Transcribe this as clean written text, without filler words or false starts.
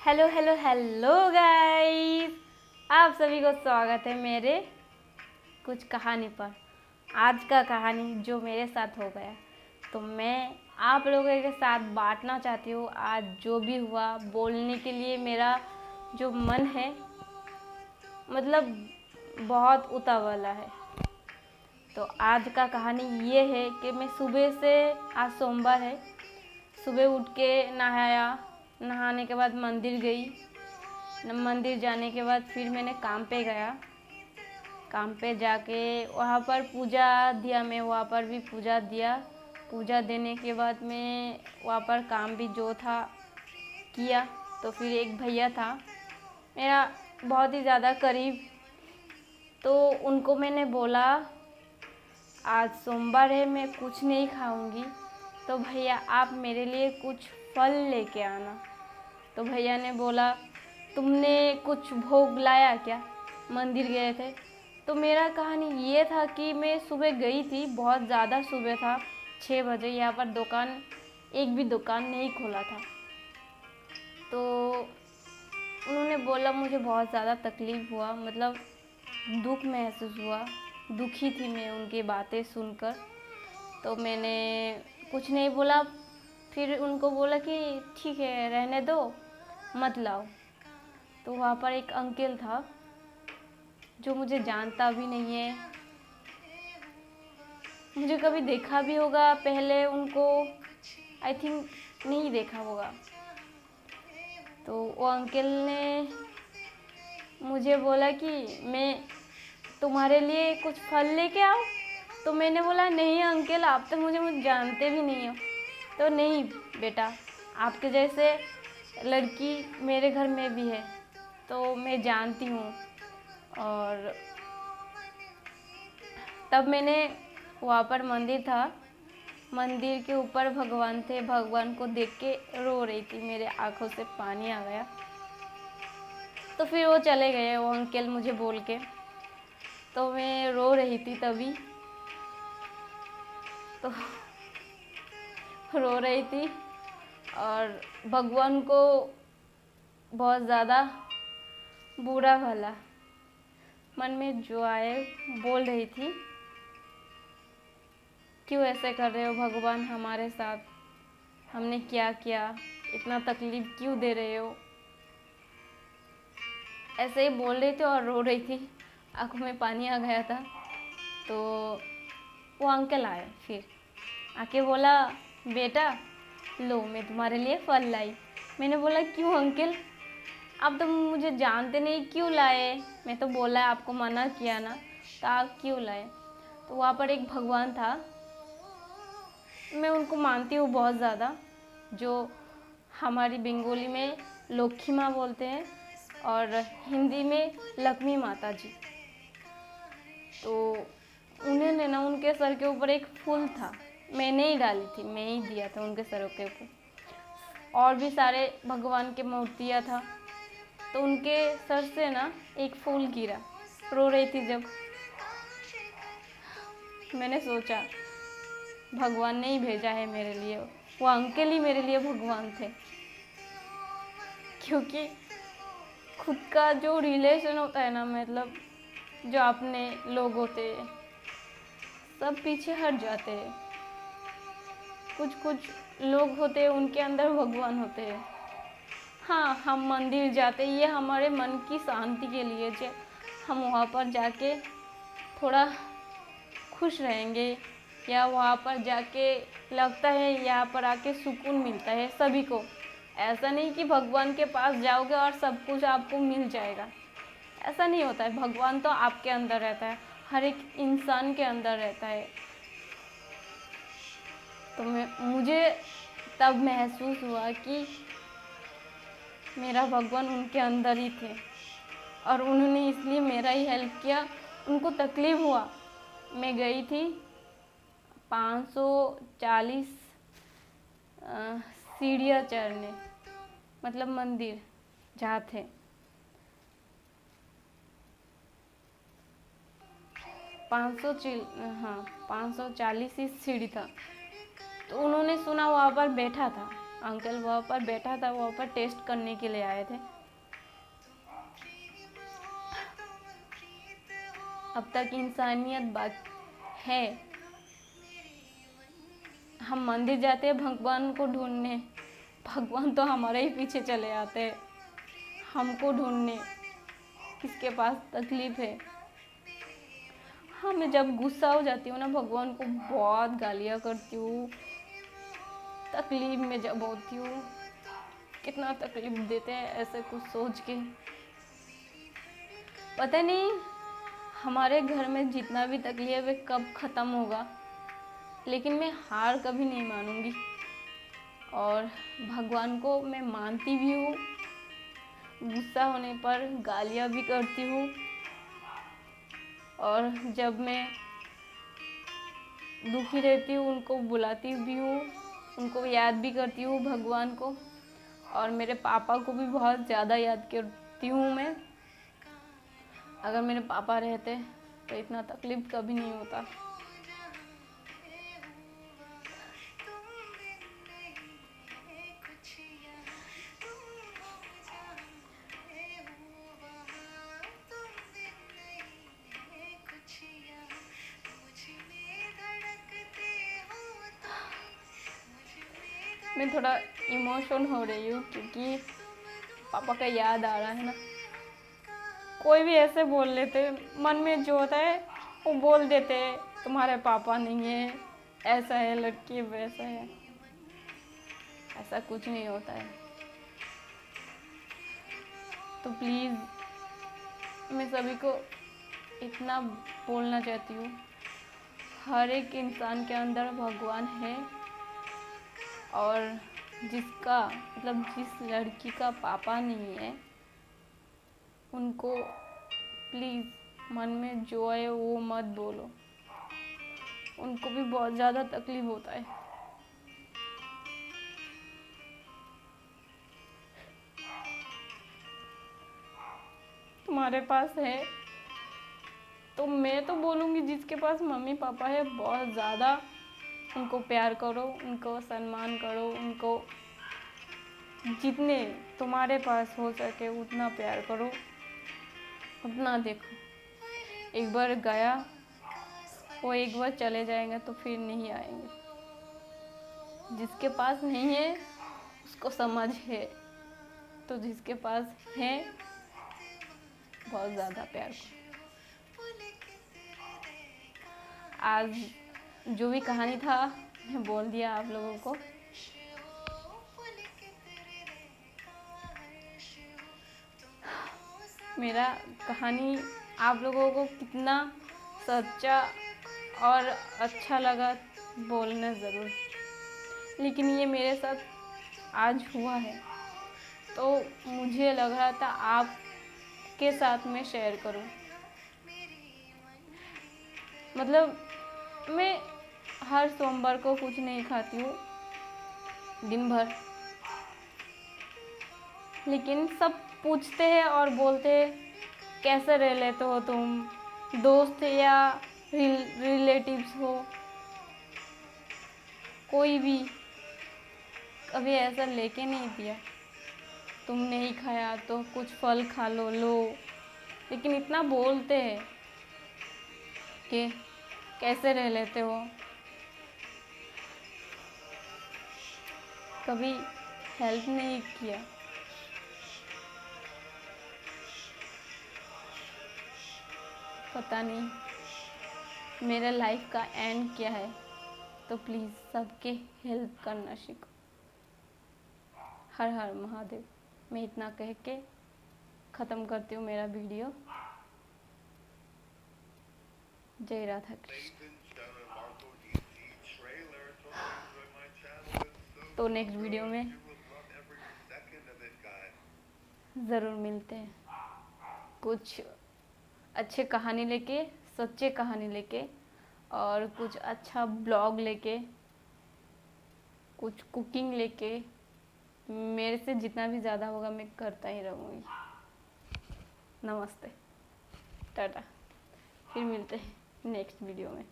Hello hello hello guys, आप सभी को स्वागत है मेरे कुछ कहानी पर। आज का कहानी जो मेरे साथ हो गया तो मैं आप लोगों के साथ बांटना चाहती हूँ। आज जो भी हुआ बोलने के लिए मेरा जो मन है मतलब बहुत उतावला है। तो आज का कहानी ये है कि मैं सुबह से, आज सोमवार है, सुबह उठ के नहाया, नहाने के बाद मंदिर गई। मंदिर जाने के बाद फिर मैंने काम पे गया। काम पे जाके वहाँ पर पूजा दिया, मैं वहाँ पर भी पूजा दिया। पूजा देने के बाद मैं वहाँ पर काम भी जो था किया। तो फिर एक भैया था मेरा बहुत ही ज़्यादा करीब, तो उनको मैंने बोला आज सोमवार है, मैं कुछ नहीं खाऊंगी, तो भैया आप मेरे लिए कुछ फल लेके आना। तो भैया ने बोला तुमने कुछ भोग लाया क्या, मंदिर गए थे। तो मेरा कहानी ये था कि मैं सुबह गई थी, बहुत ज़्यादा सुबह था, 6 बजे। यहाँ पर दुकान, एक भी दुकान नहीं खोला था। तो उन्होंने बोला, मुझे बहुत ज़्यादा तकलीफ़ हुआ, मतलब दुख महसूस हुआ, दुखी थी मैं उनकी बातें सुनकर। तो मैंने कुछ नहीं बोला। फिर उनको बोला कि ठीक है रहने दो, मत लाओ। तो वहाँ पर एक अंकल था जो मुझे जानता भी नहीं है, मुझे कभी देखा भी होगा पहले उनको, आई थिंक नहीं देखा होगा। तो वो अंकल ने मुझे बोला कि मैं तुम्हारे लिए कुछ फल लेके आऊँ। तो मैंने बोला नहीं अंकल, आप तो मुझे जानते भी नहीं हो। तो नहीं बेटा, आपके जैसे लड़की मेरे घर में भी है, तो मैं जानती हूँ। और तब मैंने, वहाँ पर मंदिर था, मंदिर के ऊपर भगवान थे, भगवान को देख के रो रही थी, मेरे आँखों से पानी आ गया। तो फिर वो चले गए, वो अंकल मुझे बोल के। तो मैं रो रही थी तभी, तो रो रही थी और भगवान को बहुत ज़्यादा बुरा भला मन में जो आए बोल रही थी, क्यों ऐसे कर रहे हो भगवान हमारे साथ, हमने क्या किया, इतना तकलीफ़ क्यों दे रहे हो। ऐसे ही बोल रही थी और रो रही थी, आंखों में पानी आ गया था। तो वो अंकल आए, फिर आके बोला बेटा लो मैं तुम्हारे लिए फल लाई। मैंने बोला क्यों अंकल, आप तो मुझे जानते नहीं, क्यों लाए। मैं तो बोला आपको मना किया ना, तो आप क्यों लाए। तो वहाँ पर एक भगवान था, मैं उनको मानती हूँ बहुत ज़्यादा, जो हमारी बंगाली में लक्ष्मी माँ बोलते हैं और हिंदी में लक्ष्मी माता जी। तो उन्होंने ना, उनके सर के ऊपर एक फूल था, मैंने ही डाली थी, मैं ही दिया था उनके सर के ऊपर। और भी सारे भगवान के मूर्तियाँ था, तो उनके सर से ना एक फूल गिरा। रो रही थी जब, मैंने सोचा भगवान ने ही भेजा है मेरे लिए, वो अंकल ही मेरे लिए भगवान थे। क्योंकि खुद का जो रिलेशन होता है ना, मतलब जो अपने लोग होते हैं सब पीछे हट जाते हैं। कुछ कुछ लोग होते हैं उनके अंदर भगवान होते हैं। हाँ, हम मंदिर जाते हैं, ये हमारे मन की शांति के लिए, जो हम वहाँ पर जाके थोड़ा खुश रहेंगे, या वहाँ पर जाके लगता है यहाँ पर आके सुकून मिलता है सभी को। ऐसा नहीं कि भगवान के पास जाओगे और सब कुछ आपको मिल जाएगा, ऐसा नहीं होता है। भगवान तो आपके अंदर रहता है, हर एक इंसान के अंदर रहता है। तो मुझे तब महसूस हुआ कि मेरा भगवान उनके अंदर ही थे और उन्होंने इसलिए मेरा ही हेल्प किया। उनको तकलीफ़ हुआ, मैं गई थी 540 सीढ़ियाँ चढ़ने, मतलब मंदिर जहाँ थे 500, हाँ 540 ही सीढ़ी था। तो उन्होंने सुना, वहाँ पर बैठा था, अंकल वहाँ पर बैठा था, वहाँ पर टेस्ट करने के लिए आए थे। अब तक इंसानियत बात है। हम मंदिर जाते हैं भगवान को ढूंढने, भगवान तो हमारे ही पीछे चले आते हैं हमको ढूंढने, किसके पास तकलीफ है। हाँ, मैं जब गुस्सा हो जाती हूँ ना, भगवान को बहुत गालियाँ करती हूँ। तकलीफ में जब होती हूँ, कितना तकलीफ देते हैं ऐसे कुछ सोच के। पता नहीं हमारे घर में जितना भी तकलीफ है कब ख़त्म होगा, लेकिन मैं हार कभी नहीं मानूंगी। और भगवान को मैं मानती भी हूँ, गुस्सा होने पर गालियाँ भी करती हूँ, और जब मैं दुखी रहती हूँ उनको बुलाती भी हूँ, उनको याद भी करती हूँ भगवान को। और मेरे पापा को भी बहुत ज़्यादा याद करती हूँ मैं। अगर मेरे पापा रहते तो इतना तकलीफ कभी नहीं होता। मैं थोड़ा इमोशन हो रही हूँ क्योंकि पापा का याद आ रहा है ना। कोई भी ऐसे बोल लेते, मन में जो होता है वो बोल देते, तुम्हारे पापा नहीं है, ऐसा है लड़की, वैसा है। ऐसा कुछ नहीं होता है। तो प्लीज़ मैं सभी को इतना बोलना चाहती हूँ, हर एक इंसान के अंदर भगवान है। और जिसका मतलब जिस लड़की का पापा नहीं है, उनको प्लीज़ मन में जो है वो मत बोलो, उनको भी बहुत ज़्यादा तकलीफ होता है। तुम्हारे पास है तो मैं तो बोलूँगी जिसके पास मम्मी पापा है बहुत ज़्यादा उनको प्यार करो, उनको सम्मान करो, उनको जितने तुम्हारे पास हो सके उतना प्यार करो, उतना देखो। एक बार गया वो एक बार चले जाएंगे तो फिर नहीं आएंगे। जिसके पास नहीं है उसको समझ है, तो जिसके पास है बहुत ज़्यादा प्यार करो। आज जो भी कहानी था मैं बोल दिया आप लोगों को। मेरा कहानी आप लोगों को कितना सच्चा और अच्छा लगा बोलना ज़रूर, लेकिन ये मेरे साथ आज हुआ है तो मुझे लग रहा था आपके साथ मैं शेयर करूं। मतलब मैं हर सोमवार को कुछ नहीं खाती हूँ दिन भर, लेकिन सब पूछते हैं और बोलते हैं कैसे रह लेते हो तुम, दोस्त या रिलेटिव्स हो, कोई भी कभी ऐसा लेके नहीं दिया तुम नहीं खाया तो कुछ फल खा लो। लेकिन इतना बोलते हैं कि कैसे रह लेते हो, कभी हेल्प नहीं किया। पता नहीं मेरा लाइफ का एंड क्या है, तो प्लीज़ सबके हेल्प करना सीखो। हर हर महादेव। मैं इतना कह के ख़त्म करती हूँ मेरा वीडियो। जय राधा कृष्ण। तो नेक्स्ट वीडियो में ज़रूर मिलते हैं, कुछ अच्छे कहानी लेके, सच्चे कहानी लेके, और कुछ अच्छा ब्लॉग लेके, कुछ कुकिंग लेके। मेरे से जितना भी ज़्यादा होगा मैं करता ही रहूँगी। नमस्ते, टाटा, फिर मिलते हैं नेक्स्ट वीडियो में।